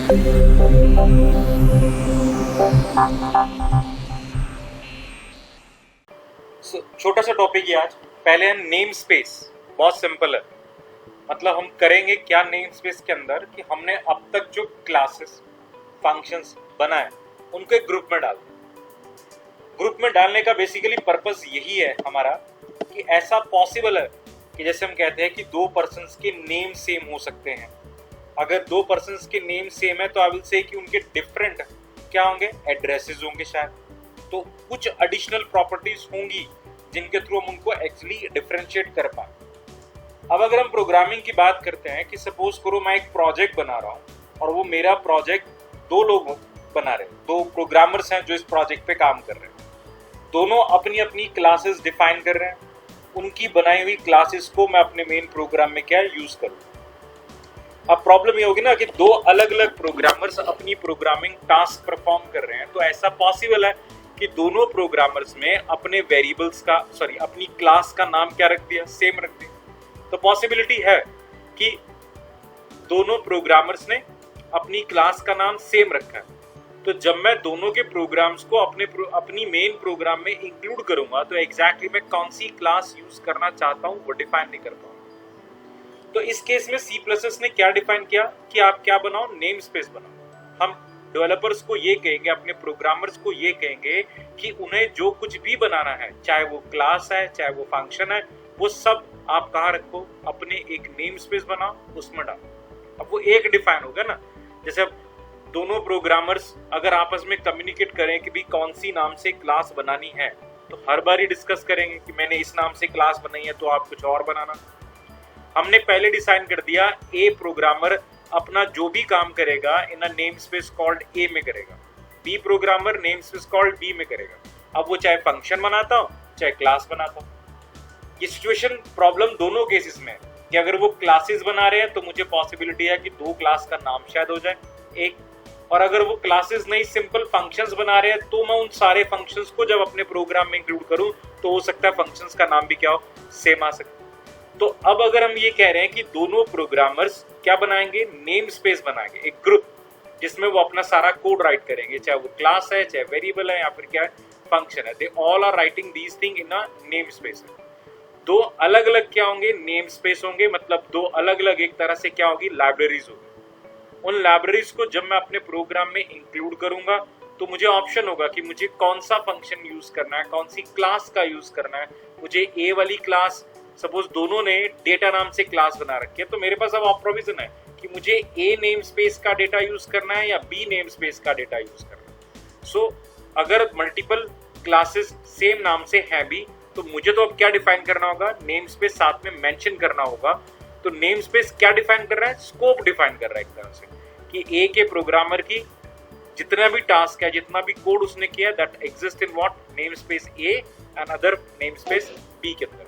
छोटा सा टॉपिक है आज। पहले हम नेम स्पेस, बहुत सिंपल है। मतलब हम करेंगे क्या नेम स्पेस के अंदर कि हमने अब तक जो क्लासेस फंक्शंस बनाए उनको एक ग्रुप में डाल। ग्रुप में डालने का बेसिकली पर्पस यही है हमारा कि ऐसा पॉसिबल है कि जैसे हम कहते हैं कि दो पर्सन्स के नेम सेम हो सकते हैं। अगर दो पर्सन्स के नेम सेम है तो आई विल से कि उनके डिफरेंट क्या होंगे, एड्रेसेस होंगे शायद। तो कुछ एडिशनल प्रॉपर्टीज होंगी जिनके थ्रू हम उनको एक्चुअली डिफरेंशिएट कर पाए। अब अगर हम प्रोग्रामिंग की बात करते हैं कि सपोज करो मैं एक प्रोजेक्ट बना रहा हूँ और वो मेरा प्रोजेक्ट दो लोग बना रहे हैं, दो प्रोग्रामर्स हैं जो इस प्रोजेक्ट पे काम कर रहे हैं। दोनों अपनी अपनी क्लासेस डिफाइन कर रहे हैं। उनकी बनाई हुई क्लासेस को मैं अपने मेन प्रोग्राम में क्या यूज करूँ। अब प्रॉब्लम ये होगी ना कि दो अलग अलग प्रोग्रामर्स अपनी प्रोग्रामिंग टास्क परफॉर्म कर रहे हैं, तो ऐसा पॉसिबल है कि दोनों प्रोग्रामर्स में अपने वेरिएबल्स का अपनी क्लास का नाम क्या रख दिया, सेम रख दिया। तो पॉसिबिलिटी है कि दोनों प्रोग्रामर्स ने अपनी क्लास का नाम सेम रखा है। तो जब मैं दोनों के प्रोग्राम्स को अपनी मेन प्रोग्राम में इंक्लूड करूंगा तो एग्जैक्टली मैं कौन सी क्लास यूज करना चाहता हूं वो डिफाइन नहीं कर पाऊंगा। तो इस केस में C++ ने क्या डिफाइन किया कि आप क्या बनाओ, नेम स्पेस बनाओ। हम डेवलपर्स को ये कहेंगे, अपने प्रोग्रामर्स को ये कहेंगे कि उन्हें जो कुछ भी बनाना है, चाहे वो क्लास है चाहे वो फंक्शन है, वो सब आप कहाँ रखो, अपने एक नेम स्पेस बनाओ, उसमें डालो। अब वो एक डिफाइन होगा ना। जैसे अब दोनों प्रोग्रामर्स अगर आपस में कम्युनिकेट करें कि भी कौन सी नाम से क्लास बनानी है, तो हर बार ही डिस्कस करेंगे कि मैंने इस नाम से क्लास बनाई है तो आप कुछ और बनाना। हमने पहले डिसाइन कर दिया ए प्रोग्रामर अपना जो भी काम करेगा in a name space called A में करेगा, B programmer name space called B में करेगा। अब वो चाहे फंक्शन बनाता हो चाहे क्लास बनाता हो। ये सिचुएशन प्रॉब्लम दोनों केसेस में है कि अगर वो क्लासेस बना रहे हैं तो मुझे पॉसिबिलिटी है कि दो क्लास का नाम शायद हो जाए एक, और अगर वो क्लासेस नहीं सिंपल फंक्शंस बना रहे हैं तो मैं उन सारे फंक्शंस को जब अपने प्रोग्राम में इंक्लूड करूं तो हो सकता है फंक्शंस का नाम भी क्या हो, सेम आ सकता है। तो अब अगर हम ये कह रहे हैं कि दोनों प्रोग्रामर्स क्या बनाएंगे, नेम स्पेस बनाएंगे, एक ग्रुप जिसमें वो अपना सारा कोड राइट करेंगे, चाहे वो क्लास है चाहे वेरिएबल है या फिर क्या है फंक्शन है। They all are writing these thing in a name space. दो अलग अलग क्या होंगे, नेम स्पेस होंगे, मतलब दो अलग अलग एक तरह से क्या होगी, लाइब्रेरीज होगी। उन लाइब्रेरीज को जब मैं अपने प्रोग्राम में इंक्लूड करूंगा तो मुझे ऑप्शन होगा कि मुझे कौन सा फंक्शन यूज करना है, कौन सी क्लास का यूज करना है। मुझे ए वाली क्लास, सपोज दोनों ने डेटा नाम से क्लास बना रखी है, तो मेरे पास अब प्रोविजन है कि मुझे ए नेम स्पेस का डेटा यूज करना है या बी नेम स्पेस का डेटा यूज करना है। सो अगर मल्टीपल क्लासेस सेम नाम से हैं भी तो मुझे तो अब क्या डिफाइन करना होगा, नेम स्पेस साथ में मेंशन करना होगा। तो नेम स्पेस क्या डिफाइन कर रहा है, स्कोप डिफाइन कर रहा है एक तरह से कि ए के प्रोग्रामर की जितना भी टास्क है, जितना भी कोड उसने किया, that exist in what, name space A and other name space B के अंदर।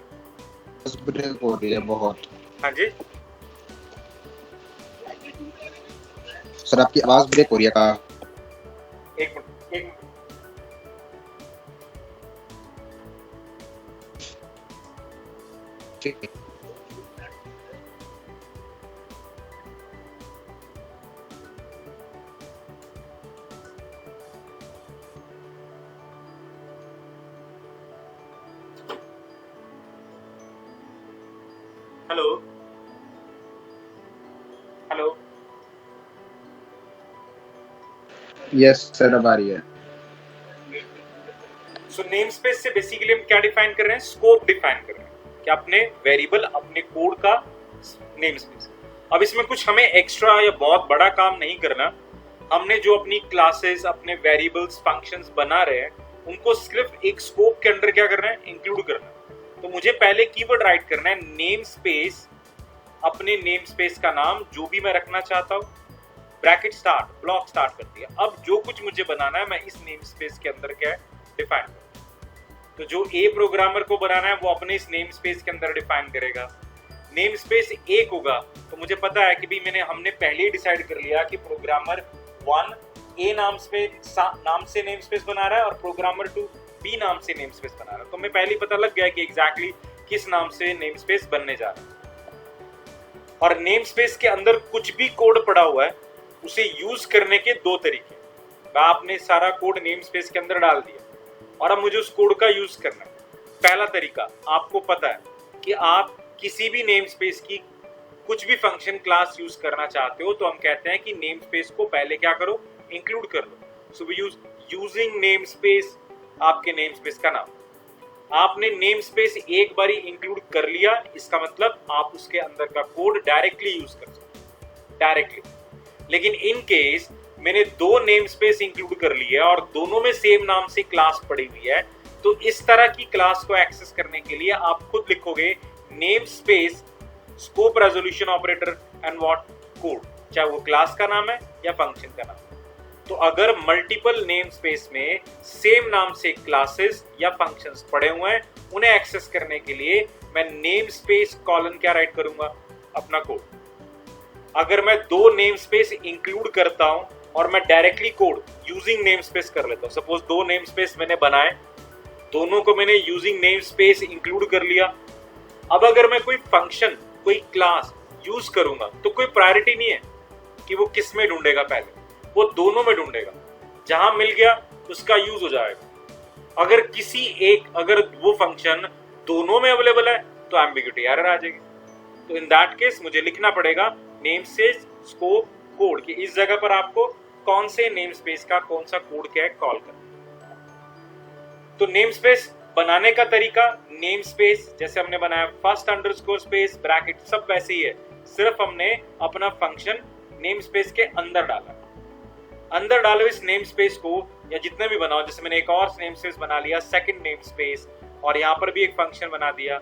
ब्रेक हो रही है बहुत। हाँ जी सर आपकी आवाज ब्रेक हो रही है का? एक मिनट ठीक है। हेलो हेलो यस सर अब आ रही है। सो नेम स्पेस से बेसिकली हम क्या डिफाइन कर रहे हैं, स्कोप डिफाइन कर रहे हैं कि अपने वेरिएबल, अपने कोड का नेम स्पेस। अब इसमें कुछ हमें एक्स्ट्रा या बहुत बड़ा काम नहीं करना। हमने जो अपनी क्लासेस, अपने वेरिएबल्स, फंक्शंस बना रहे हैं उनको सिर्फ एक स्कोप के अंदर क्या करना है, इंक्लूड करना है। तो मुझे पहले कीवर्ड राइट करना है नेम स्पेस, अपने नेम स्पेस का नाम जो भी मैं रखना चाहता हूँ, ब्रैकेट स्टार्ट, ब्लॉक स्टार्ट कर दिया। अब जो कुछ मुझे बनाना है मैं इस नेम स्पेस के अंदर क्या है, डिफाइन करूँ। तो जो ए प्रोग्रामर को बनाना है वो अपने इस नेम स्पेस के अंदर डिफाइन करेगा। नेम स्पेस एक होगा तो मुझे पता है कि भी हमने पहले ही डिसाइड कर लिया कि प्रोग्रामर 1 ए नाम से नेम स्पेस बना रहा है और प्रोग्रामर 2 बी नाम से नेम स्पेस बना रहा है। तो मैं पहले ही पता लग गया कि एग्जैक्टली किस नाम से नेम स्पेस बनने जा रहा है। और नेम स्पेस के अंदर कुछ भी कोड पड़ा हुआ है उसे यूज करने के दो तरीके। आपने सारा कोड नेम स्पेस के अंदर डाल दिया और अब मुझे उस कोड का यूज करना है। पहला तरीका, आपको पता है कि आप किसी भी नेम स्पेस की कुछ भी फंक्शन क्लास यूज करना चाहते हो, तो हम कहते हैं कि नेम स्पेस को पहले क्या करो, इंक्लूड कर लो। So we use using name space, आपके नेम स्पेस का नाम। आपने नेम स्पेस एक बारी इंक्लूड कर लिया, इसका मतलब आप उसके अंदर का कोड डायरेक्टली यूज कर सकते हो, डायरेक्टली। लेकिन इन केस मैंने दो नेम स्पेस इंक्लूड कर लिया और दोनों में सेम नाम से क्लास पड़ी हुई है, तो इस तरह की क्लास को एक्सेस करने के लिए आप खुद लिखोगे name space scope resolution operator and what code, चाहे वो क्लास का नाम है या फंक्शन का नाम है। तो अगर मल्टीपल नेम स्पेस में सेम नाम से क्लासेस या फंक्शंस पड़े हुए हैं, उन्हें एक्सेस करने के लिए मैं नेम स्पेस कॉलन क्या राइट करूंगा, अपना कोड। अगर मैं दो नेम स्पेस इंक्लूड करता हूं और मैं directly code using name space कर लेता हूं, सपोज दो नेम स्पेस मैंने बनाए, दोनों को मैंने यूजिंग नेम स्पेस इंक्लूड कर लिया। अब अगर मैं कोई फंक्शन, कोई क्लास यूज करूंगा तो कोई प्रायोरिटी नहीं है कि वो किस में ढूंढेगा, पहले वो दोनों में ढूंढेगा, जहां मिल गया उसका यूज हो जाएगा। अगर वो फंक्शन दोनों में अवेलेबल है तो एम्बिग्यूटी एरर आ जाएगी। तो इन दैट केस मुझे लिखना पड़ेगा नेम स्पेस स्कोप कोड कि इस जगह पर आपको कौन से नेम स्पेस का कौन सा कोड क्या है कॉल करना। तो नेम स्पेस बनाने का तरीका, नेम स्पेस जैसे हमने बनाया फर्स्ट अंडरस्कोर स्पेस ब्रैकेट, सब वैसे ही है, सिर्फ हमने अपना फंक्शन नेम स्पेस के अंदर डाला। अंदर डालो इस नेम स्पेस को, या जितने भी बनाओ, जैसे मैंने एक और नेम स्पेस बना लिया सेकंड नेम स्पेस, और यहाँ पर भी एक फंक्शन बना दिया।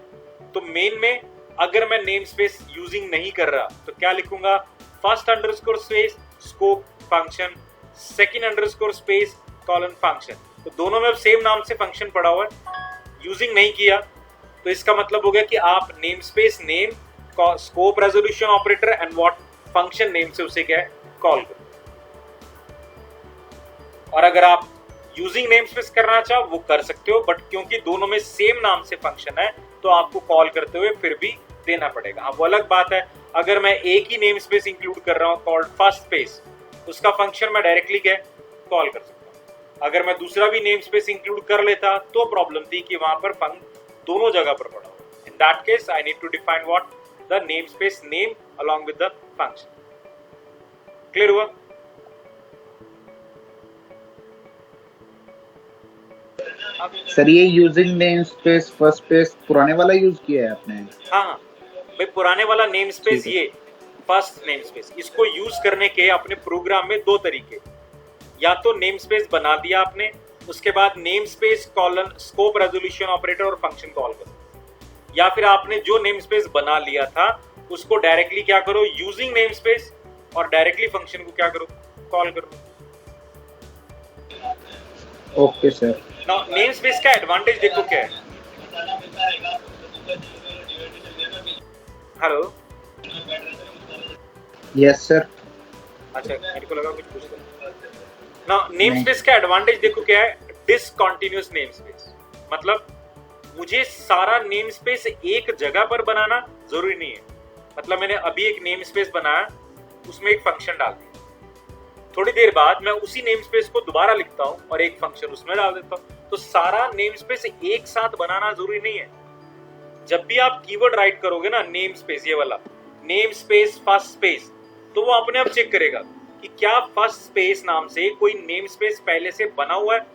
तो मेन में अगर मैं नेम स्पेस यूजिंग नहीं कर रहा तो क्या लिखूंगा, first underscore space scope function, second underscore space colon function. तो दोनों में अब सेम नाम से फंक्शन पड़ा हुआ है, यूजिंग नहीं किया, तो इसका मतलब हो गया कि आप name space name scope resolution operator and what function name से उसे क्या है कॉल करो। और अगर आप यूजिंग नेम स्पेस करना चाहो वो कर सकते हो, बट क्योंकि दोनों में सेम नाम से फंक्शन है तो आपको कॉल करते हुए फिर भी देना पड़ेगा। अब वो अलग बात है, अगर मैं एक ही नेम स्पेस इंक्लूड कर रहा हूं कॉल्ड फर्स्ट स्पेस, उसका फंक्शन मैं डायरेक्टली क्या कॉल कर सकता हूं। अगर मैं दूसरा भी नेम स्पेस इंक्लूड कर लेता तो प्रॉब्लम थी कि वहां पर दोनों जगह पर पड़ा हो। In that case I need to define what the name space name along with the function. Clear हुआ? सर ये using name space first space पुराने वाला यूज किया है आपने? हाँ भाई, पुराने वाला नेम स्पेस, ये फर्स्ट नेम स्पेस, इसको यूज करने के अपने प्रोग्राम में दो तरीके, या तो नेम स्पेस बना दिया आपने, उसके बाद name space colon scope resolution operator और फंक्शन कॉल करो, या फिर आपने जो नेम स्पेस बना लिया था उसको डायरेक्टली क्या करो, यूजिंग नेम स्पेस, और डायरेक्टली फंक्शन को क्या करो, कॉल करो। Okay sir. Now name space का एडवांटेज देखो क्या है। Hello, yes sir. अच्छा मेरे को लगा कुछ पूछ रहे। नाउ नेम स्पेस का एडवांटेज देखो क्या है, डिसकंटीन्यूअस नेम स्पेस, मतलब मुझे सारा नेम स्पेस एक जगह पर बनाना जरूरी नहीं है। मतलब मैंने अभी एक नेम स्पेस बनाया, उसमें एक फंक्शन डाल दिया, थोड़ी देर बाद मैं उसी नेम स्पेस को दोबारा लिखता हूं और एक फंक्शन उसमें डाल देता हूं। तो सारा नेम स्पेस एक साथ बनाना जरूरी नहीं है। जब भी आप कीवर्ड राइट करोगे ना, नेम स्पेस, ये वाला नेम स्पेस फर्स्ट स्पेस, तो वो अपने आप चेक करेगा कि क्या फर्स्ट स्पेस नाम से कोई नेम स्पेस पहले से बना हुआ है।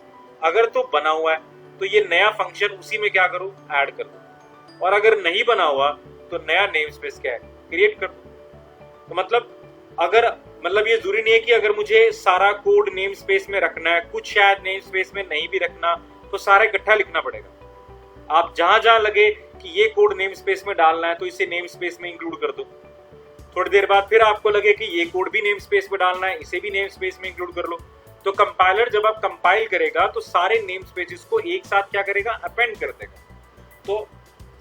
अगर तो बना हुआ है तो ये नया फंक्शन उसी में क्या करो, ऐड कर दो, और अगर नहीं बना हुआ तो नया नेम स्पेस क्या है, क्रिएट कर दो। तो मतलब ये जरूरी नहीं है कि अगर मुझे सारा कोड नेम स्पेस में रखना है, कुछ शायद नेम स्पेस में नहीं भी रखना, तो सारा इकट्ठा लिखना पड़ेगा। आप जहां लगे कि ये कोड नेम स्पेस में डालना है तो इसे नेम स्पेस में इंक्लूड कर दो। थोड़ी देर बाद फिर आपको लगे कि ये कोड भी नेम स्पेस में डालना है, इसे भी नेम स्पेस में इंक्लूड कर लो। तो कंपाइलर जब आप कंपाइल करेगा तो सारे नेम स्पेसेस को एक साथ क्या करेगा, अपेंड कर देगा। तो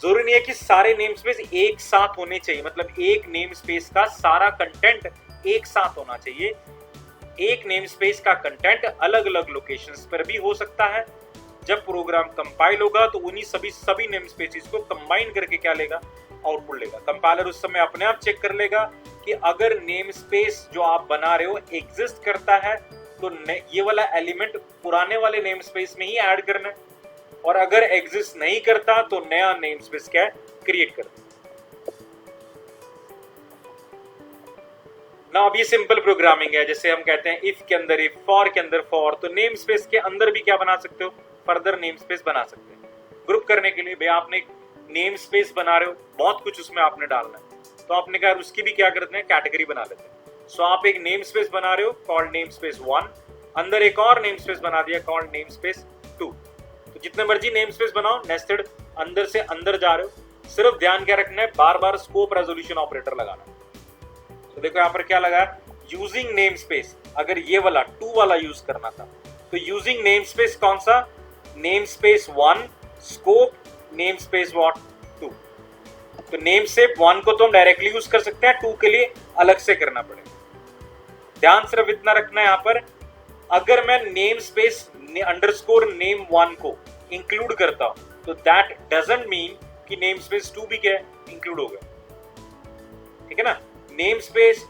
जरूरी नहीं है कि सारे नेम स्पेस एक साथ होने चाहिए, मतलब एक नेम स्पेस का सारा कंटेंट एक साथ होना चाहिए। एक नेम स्पेस का कंटेंट अलग अलग लोकेशंस पर भी हो सकता है। जब प्रोग्राम कंपाइल होगा तो उन्हीं सभी नेम स्पेसेस को कंबाइन करके क्या लेगा, आउटपुट लेगा। कंपाइलर उस समय अपने आप चेक कर लेगा कि अगर नेम स्पेस जो आप बना रहे हो एग्जिस्ट करता है तो ये वाला एलिमेंट पुराने वाले नेम स्पेस में ही ऐड करना है, और अगर एग्जिस्ट नहीं करता तो नया नेम स्पेस क्या है, क्रिएट करना है। ना अब ये सिंपल प्रोग्रामिंग है, जैसे हम कहते हैं इफ के अंदर इफ, फॉर के अंदर फॉर, तो नेम स्पेस के अंदर भी क्या बना सकते हो, फर्दर नेम स्पेस बना सकते हैं। ग्रुप करने के लिए भाई आपने नेम स्पेस बना रहे हो, बहुत कुछ उसमें आपने डालना है, तो आपने कहा उसकी भी क्या करते हैं, कैटेगरी बना लेते हैं। सो आप एक नेम स्पेस बना रहे हो कॉल्ड नेम स्पेस 1, अंदर एक और नेम स्पेस बना दिया कॉल्ड नेम स्पेस 2। तो जितने मर्जी नेम स्पेस बनाओ, नेस्टेड अंदर से अंदर जा रहे हो, सिर्फ ध्यान क्या रखना है, बार बार स्कोप रेजोल्यूशन ऑपरेटर लगाना है। तो देखो यहाँ पर क्या लगा, यूजिंग नेम स्पेस, अगर ये वाला 2 वाला यूज करना था तो यूजिंग नेम स्पेस कौन सा, name space 1 scope name space what 2। तो नेम स्पेस 1 को तो हम डायरेक्टली यूज कर सकते हैं, 2 के लिए अलग से करना पड़ेगा। ध्यान सिर्फ इतना रखना है यहाँ पर, अगर मैं नेम स्पेस अंडरस्कोर नेम 1 को इंक्लूड करता हूं तो दैट डजंट मीन कि नेम स्पेस 2 भी क्या है, इंक्लूड हो गया। ठीक है ना, नेम स्पेस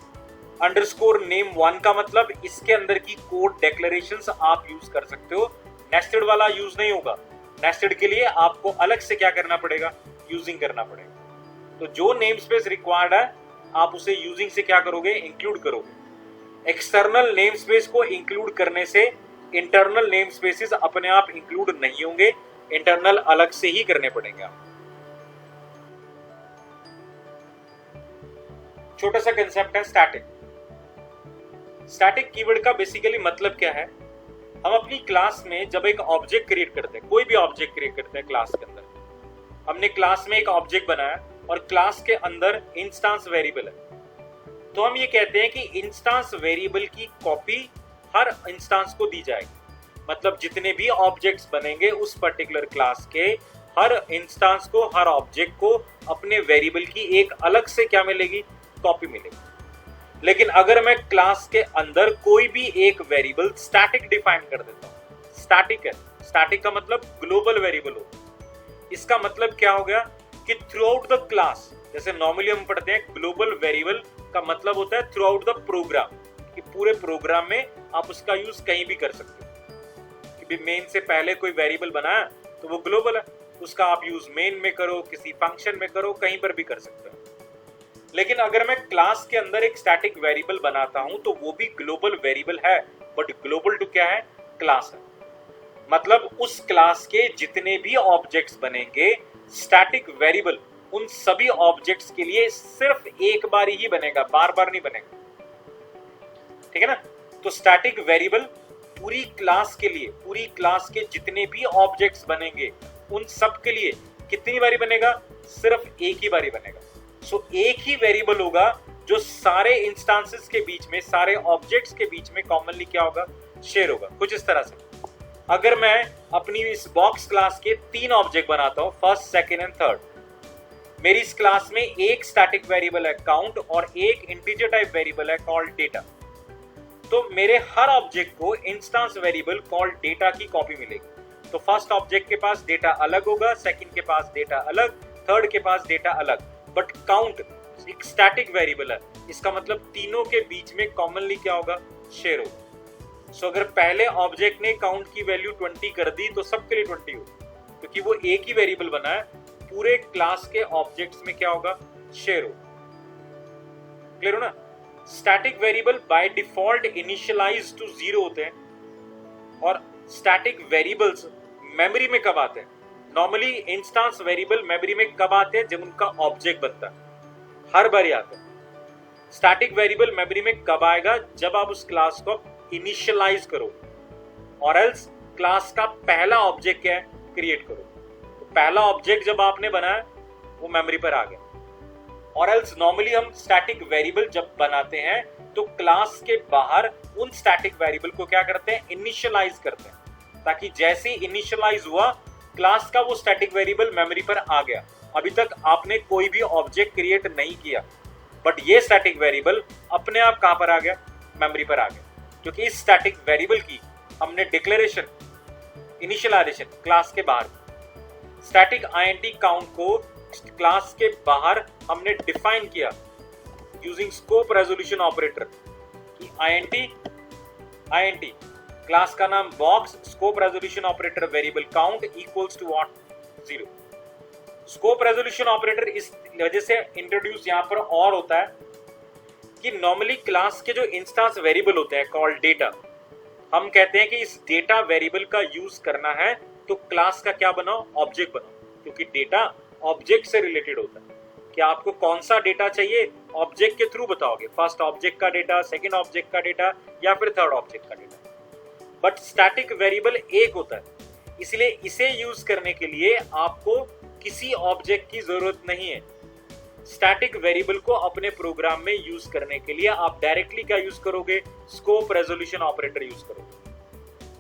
अंडरस्कोर नेम 1 का मतलब इसके अंदर की कोड डेक्लेरेशंस आप यूज कर सकते हो, नेस्टेड वाला यूज नहीं होगा। नेस्टेड के लिए आपको अलग से क्या करना पड़ेगा, यूजिंग करना पड़ेगा। तो जो नेम स्पेस रिक्वायर्ड है आप उसे यूजिंग से क्या करोगे, इंक्लूड करोगे। एक्सटर्नल नेम स्पेस को इंक्लूड करने से इंटरनल नेम स्पेसेस अपने आप इंक्लूड नहीं होंगे, इंटरनल अलग से ही करने पड़ेंगे आप। छोटा सा कंसेप्ट है स्टैटिक। स्टैटिक कीवर्ड का बेसिकली मतलब क्या है, हम अपनी क्लास में जब एक ऑब्जेक्ट क्रिएट करते हैं, कोई भी ऑब्जेक्ट क्रिएट करते हैं क्लास के अंदर, हमने क्लास में एक ऑब्जेक्ट बनाया और क्लास के अंदर इंस्टेंस वेरिएबल है, तो हम ये कहते हैं कि इंस्टेंस वेरिएबल की कॉपी हर इंस्टेंस को दी जाएगी। मतलब जितने भी ऑब्जेक्ट्स बनेंगे उस पर्टिकुलर क्लास के हर इंस्टेंस को, हर ऑब्जेक्ट को अपने वेरिएबल की एक अलग से क्या मिलेगी, कॉपी मिलेगी। लेकिन अगर मैं क्लास के अंदर कोई भी एक वेरिएबल स्टैटिक डिफाइन कर देता हूं, स्टैटिक है, स्टैटिक का मतलब ग्लोबल वेरिएबल हो, इसका मतलब क्या हो गया कि थ्रू आउट द क्लास, जैसे नॉर्मली हम पढ़ते हैं ग्लोबल वेरिएबल का मतलब होता है थ्रू आउट द प्रोग्राम, कि पूरे प्रोग्राम में आप उसका यूज कहीं भी कर सकते हो। कि भी मेन से पहले कोई वेरिएबल बनाया तो वो ग्लोबल है, उसका आप यूज मेन में करो, किसी फंक्शन में करो, कहीं पर भी कर सकते हो। लेकिन अगर मैं क्लास के अंदर एक स्टैटिक वेरिएबल बनाता हूं तो वो भी ग्लोबल वेरिएबल है, बट ग्लोबल टू क्या है, क्लास है। मतलब उस क्लास के जितने भी ऑब्जेक्ट्स बनेंगे, स्टैटिक वेरिएबल उन सभी ऑब्जेक्ट्स के लिए सिर्फ एक बार ही बनेगा, बार बार नहीं बनेगा। ठीक है ना, तो स्टैटिक वेरिएबल पूरी क्लास के लिए, पूरी क्लास के जितने भी ऑब्जेक्ट्स बनेंगे उन सब के लिए कितनी बारी बनेगा, सिर्फ एक ही बारी बनेगा। सो एक ही वेरिएबल होगा जो सारे इंस्टेंसेस के बीच में, सारे ऑब्जेक्ट्स के बीच में कॉमनली क्या होगा, शेयर होगा। कुछ इस तरह से अगर मैं अपनी इस बॉक्स क्लास के 3 ऑब्जेक्ट बनाता हूं, फर्स्ट, सेकंड एंड थर्ड, मेरी इस क्लास में एक स्टैटिक वेरिएबल है काउंट और एक इंटीजर टाइप वेरिएबल है कॉल्ड डेटा, तो मेरे हर ऑब्जेक्ट को इंस्टेंस वेरिएबल कॉल्ड डेटा की कॉपी मिलेगी। तो फर्स्ट ऑब्जेक्ट के पास डेटा अलग होगा, सेकंड के पास डेटा अलग, थर्ड के पास डेटा अलग, बट काउंट एक स्टैटिक वेरिएबल है, इसका मतलब तीनों के बीच में कॉमनली क्या होगा, शेयर होगा। सो अगर पहले ऑब्जेक्ट ने काउंट की वैल्यू 20 कर दी तो सबके लिए 20 होगी, क्योंकि वो एक ही वेरिएबल बना है, पूरे क्लास के ऑब्जेक्ट्स में क्या होगा, शेयर होगा। क्लियर हो ना। Static variable by default initialize to 0 होते हैं, और स्टैटिक वेरिएबल्स मेमोरी में कब आते हैं, नॉर्मली इंस्टेंस वेरिएबल मेमोरी में कब आते हैं, जब उनका ऑब्जेक्ट बनता है, हर बार ही आते हैं। स्टैटिक वेरिएबल मेमोरी में कब आएगा, जब आप उस क्लास को इनिशियलाइज करो, और एल्स क्लास का पहला ऑब्जेक्ट क्या है, क्रिएट करो। तो पहला ऑब्जेक्ट जब आपने बनाया वो मेमोरी पर आ गया। और एल्स नॉर्मली हम स्टैटिक वेरिएबल जब बनाते हैं तो क्लास के बाहर उन स्टैटिक वेरिएबल को क्या करते हैं, इनिशियलाइज करते हैं, ताकि जैसे ही इनिशियलाइज हुआ क्लास का वो स्टैटिक वेरिएबल मेमोरी पर आ गया। अभी तक आपने कोई भी ऑब्जेक्ट क्रिएट नहीं किया, बट ये स्टैटिक वेरिएबल अपने आप कहां पर आ गया, मेमोरी पर आ गया, क्योंकि इस स्टैटिक वेरिएबल की हमने डिक्लेरेशन, इनिशियलाइजेशन क्लास के बाहर, स्टैटिक int काउंट को क्लास के बाहर हमने डिफाइन किया, यूजिंग स्कोप रेजोल्यूशन ऑपरेटर कि int क्लास का नाम box scope resolution operator variable count equals to what 0। Scope resolution operator इस वजह से इंट्रोड्यूस यहां पर और होता है कि नॉर्मली क्लास के जो इंस्टेंस वेरिएबल होते हैं कॉल्ड डेटा, हम कहते हैं कि इस डेटा वेरिएबल का यूज करना है तो क्लास का क्या बनाओ, ऑब्जेक्ट बनाओ, क्योंकि डेटा ऑब्जेक्ट से रिलेटेड होता है। कि आपको कौन सा डेटा चाहिए ऑब्जेक्ट के थ्रू बताओगे, फर्स्ट ऑब्जेक्ट का डेटा, सेकंड ऑब्जेक्ट का डेटा या फिर थर्ड ऑब्जेक्ट का डेटा। बट स्टैटिक वेरिएबल एक होता है, इसलिए इसे यूज करने के लिए आपको किसी ऑब्जेक्ट की जरूरत नहीं है। स्टैटिक वेरिएबल को अपने प्रोग्राम में यूज करने के लिए आप डायरेक्टली क्या यूज करोगे, स्कोप रेजोल्यूशन ऑपरेटर यूज करोगे।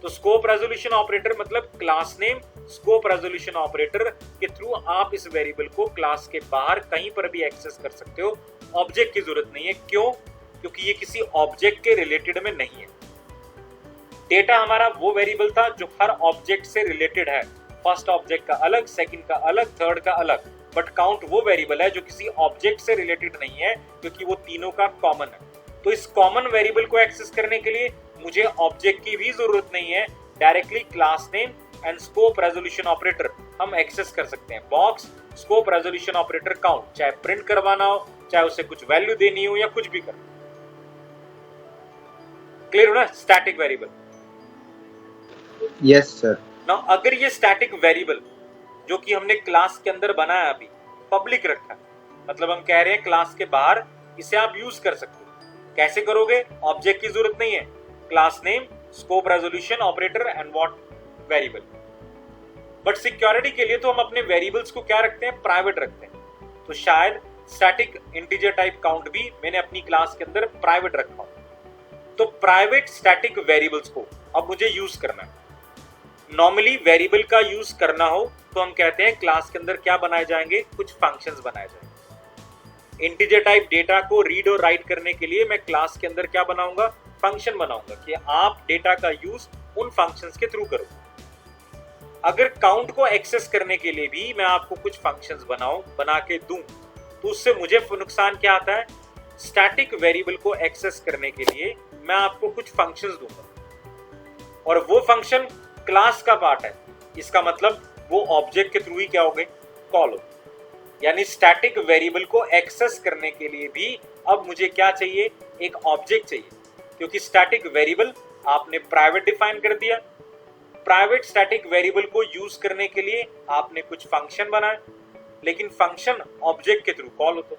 तो स्कोप रेजोल्यूशन ऑपरेटर मतलब class name scope resolution operator के थ्रू आप इस वेरिएबल को क्लास के बाहर कहीं पर भी एक्सेस कर सकते हो, ऑब्जेक्ट की जरूरत नहीं है। क्यों? क्योंकि ये किसी ऑब्जेक्ट के रिलेटेड में नहीं है। डेटा हमारा वो वेरिएबल था जो हर ऑब्जेक्ट से रिलेटेड है, फर्स्ट ऑब्जेक्ट का अलग, सेकंड का अलग, थर्ड का अलग। बट काउंट वो वेरिएबल है जो किसी ऑब्जेक्ट से रिलेटेड नहीं है, क्योंकि वो तीनों का कॉमन है। तो इस कॉमन वेरिएबल को एक्सेस करने के लिए मुझे ऑब्जेक्ट की भी जरूरत नहीं है, directly class name and scope resolution operator हम एक्सेस कर सकते हैं। Box scope resolution operator count, चाहे प्रिंट करवाना हो, चाहे उसे कुछ वैल्यू देनी हो या कुछ भी करना। क्लियर हो ना static variable? Yes sir. Now अगर ये स्टैटिक वेरिएबल जो कि हमने क्लास के अंदर बनाया अभी पब्लिक रखा है, मतलब हम कह रहे हैं क्लास के बाहर इसे आप यूज कर सकते हो। कैसे करोगे? ऑब्जेक्ट की जरूरत नहीं है, class name scope resolution operator and what variable. But security के लिए तो हम अपने वेरिएबल्स को क्या रखते हैं, प्राइवेट रखते हैं। तो शायद स्टैटिक इंटीजर टाइप काउंट भी मैंने अपनी क्लास के अंदर प्राइवेट रखा हो। तो प्राइवेट स्टैटिक वेरिएबल्स को अब मुझे यूज करना है। नॉर्मली वेरिएबल का यूज करना हो तो हम कहते हैं क्लास के अंदर क्या बनाए जाएंगे, कुछ फंक्शंस बनाए जाएंगे। इंटीजर टाइप डेटा को रीड और राइट करने के लिए मैं क्लास के अंदर क्या बनाऊंगा, फंक्शन बनाऊंगा कि आप डेटा का यूज उन फंक्शंस के थ्रू करो। अगर काउंट को एक्सेस करने के लिए भी मैं आपको कुछ फंक्शंस बना के दूं, तो उससे मुझे नुकसान क्या आता है, स्टैटिक वेरिएबल को एक्सेस करने के लिए मैं आपको कुछ फंक्शंस दूंगा और वो फंक्शन क्लास का पार्ट है। इसका मतलब वो ऑब्जेक्ट के थ्रू ही क्या हो गए, कॉल हो। यानी स्टैटिक वेरिएबल को एक्सेस करने के लिए भी अब मुझे क्या चाहिए, एक ऑब्जेक्ट चाहिए, क्योंकि स्टैटिक वेरिएबल आपने प्राइवेट डिफाइन कर दिया। प्राइवेट स्टैटिक वेरिएबल को यूज करने के लिए आपने कुछ फंक्शन बनाए, लेकिन फंक्शन ऑब्जेक्ट के थ्रू कॉल होता।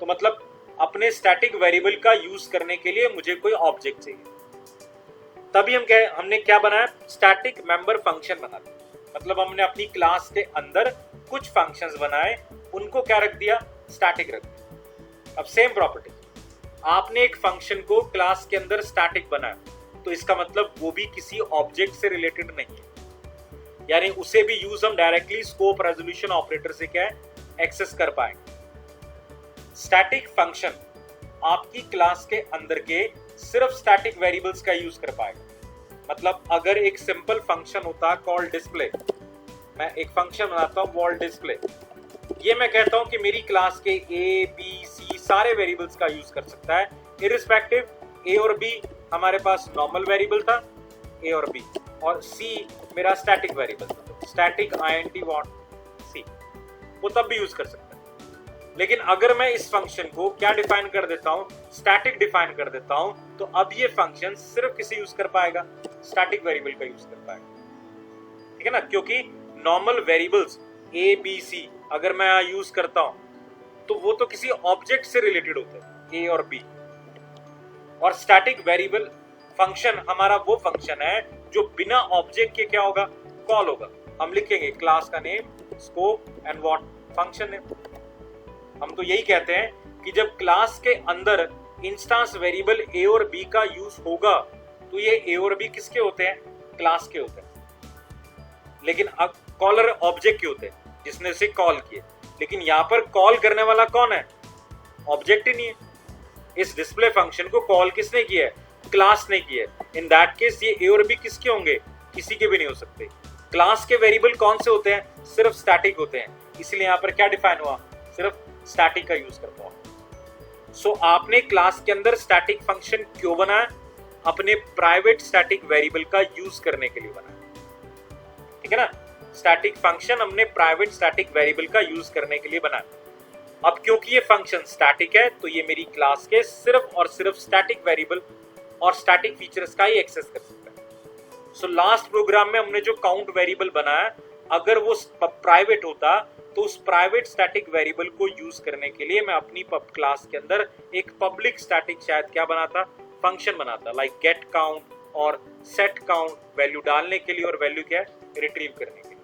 तो मतलब अपने स्टैटिक वेरिएबल का यूज करने के लिए मुझे कोई ऑब्जेक्ट चाहिए। तभी हमने क्या बनाया, स्टैटिक मेंबर फंक्शन बना दिया। मतलब हमने अपनी क्लास के अंदर कुछ फंक्शंस बनाए, उनको क्या रख दिया, स्टैटिक रख दिया। अब सेम प्रॉपर्टी, आपने एक फंक्शन को क्लास के अंदर स्टैटिक बनाया, तो इसका मतलब वो भी किसी ऑब्जेक्ट से रिलेटेड नहीं है, यानी उसे भी यूज हम डायरेक्टली स्कोप रेजोल्यूशन ऑपरेटर से क्या है, एक्सेस कर पाएंगे। स्टैटिक फंक्शन आपकी क्लास के अंदर के सिर्फ स्टैटिक वेरिएबल्स का यूज कर पाएगा। मतलब अगर एक सिंपल फंक्शन होता कॉल डिस्प्ले, मैं एक फंक्शन बनाता हूं वॉल डिस्प्ले, ये मैं कहता हूं कि मेरी क्लास के ए बी सी सारे वेरिएबल्स का यूज कर सकता है, इररिस्पेक्टिव ए और बी हमारे पास नॉर्मल वेरिएबल था, ए और बी, और सी मेरा स्टैटिक वेरिएबल था, स्टैटिक int व्हाट सी, वो तब भी यूज कर सकता है। लेकिन अगर मैं इस फंक्शन को क्या डिफाइन कर देता हूं, स्टैटिक डिफाइन कर देता हूं, तो अब ये फंक्शन सिर्फ किसे यूज कर पाएगा, स्टैटिक वेरिएबल का यूज कर पाएगा। ठीक है ना, क्योंकि normal variables A B C अगर मैं यूज करता हूं तो वो तो किसी ऑब्जेक्ट से रिलेटेड होते हैं, ए और बी। और स्टैटिक वेरिएबल फंक्शन हमारा वो फंक्शन है जो बिना ऑब्जेक्ट के क्या होगा, कॉल होगा। हम लिखेंगे क्लास का name scope and what function name. हम तो यही कहते हैं कि जब क्लास के अंदर इंस्टेंस वेरिएबल ए और बी का यूज होगा तो ये ए और बी किसके होते हैं, क्लास के होते हैं। लेकिन अब कॉलर ऑब्जेक्ट के होते हैं जिसने उसे कॉल किए, लेकिन यहां पर कॉल करने वाला कौन है, ऑब्जेक्ट ही नहीं है। इस डिस्प्ले फंक्शन को कॉल किसने किया है, क्लास ने किया है। इन दैट केस ये ए और बी किसके होंगे, किसी के भी नहीं हो सकते। क्लास के वेरिएबल कौन से होते हैं, सिर्फ स्टैटिक होते हैं, इसलिए यहां पर क्या डिफाइन हुआ, सिर्फ स्टैटिक का यूज करता हूं। सो आपने क्लास के अंदर स्टैटिक फंक्शन क्यों बनाया? अपने प्राइवेट स्टैटिक वेरिएबल का यूज करने के लिए बनाया, ठीक है ना। स्टैटिक फंक्शन हमने प्राइवेट स्टैटिक वेरिएबल का यूज करने के लिए बनाया। अब क्योंकि ये फंक्शन स्टैटिक है तो ये मेरी क्लास के सिर्फ और सिर्फ स्टैटिक वेरिएबल और स्टैटिक फीचर्स का ही एक्सेस कर सकता है। सो लास्ट प्रोग्राम में हमने जो काउंट वेरिएबल बनाया, अगर वो प्राइवेट होता तो उस प्राइवेट स्टैटिक वेरिएबल को यूज करने के लिए मैं अपनी क्लास के अंदर एक पब्लिक स्टैटिक शायद क्या बनाता, फंक्शन बनाता, लाइक गेट काउंट और सेट काउंट, वैल्यू डालने के लिए और वैल्यू क्या है रिट्रीव करने के लिए।